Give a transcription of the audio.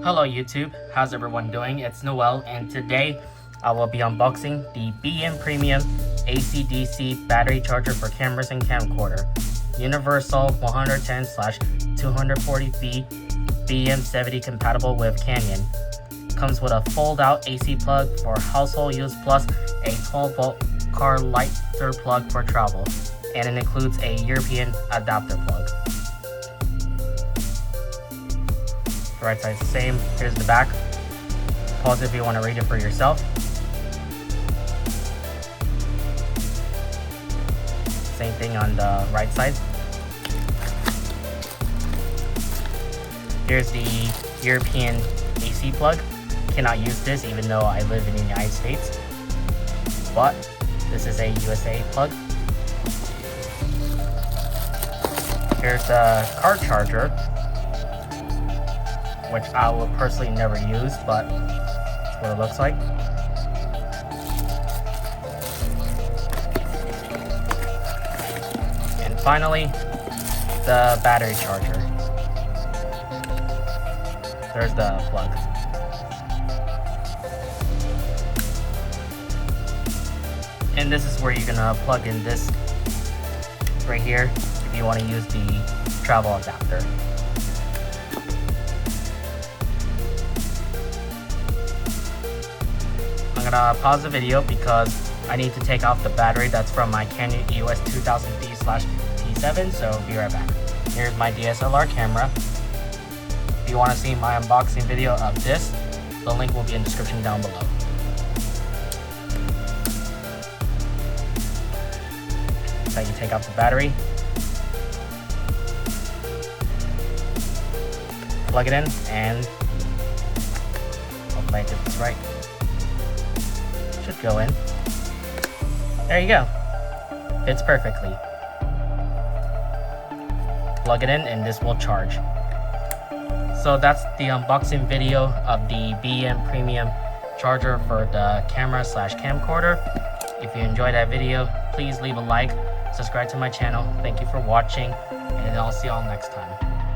Hello YouTube, how's everyone doing? It's Noel, and today I will be unboxing the BM Premium ACDC battery charger for cameras and camcorder. Universal 110/240V BM-70 compatible with Canon. Comes with a fold-out AC plug for household use plus a 12-volt car lighter plug for travel, and it includes a European adapter plug. The right side's the same. Here's the back. Pause if you want to read it for yourself. Same thing on the right side. Here's the European AC plug. Cannot use this even though I live in the United States, but this is a USA plug. Here's the car charger, which I will personally never use, but that's what it looks like. And finally, the battery charger. There's the plug. And this is where you're gonna plug in this right here if you want to use the travel adapter. I'm gonna pause the video because I need to take off the battery that's from my Canon EOS 2000D/T7, so be right back. Here's my DSLR camera. If you want to see my unboxing video of this, the link will be in the description down below. So you take out the battery, plug it in, and hopefully I did this right. Should go in. There you go. Fits perfectly. Plug it in and this will charge. So that's the unboxing video of the BM Premium charger for the camera/camcorder. If you enjoyed that video, please leave a like, subscribe to my channel. Thank you for watching, and I'll see y'all next time.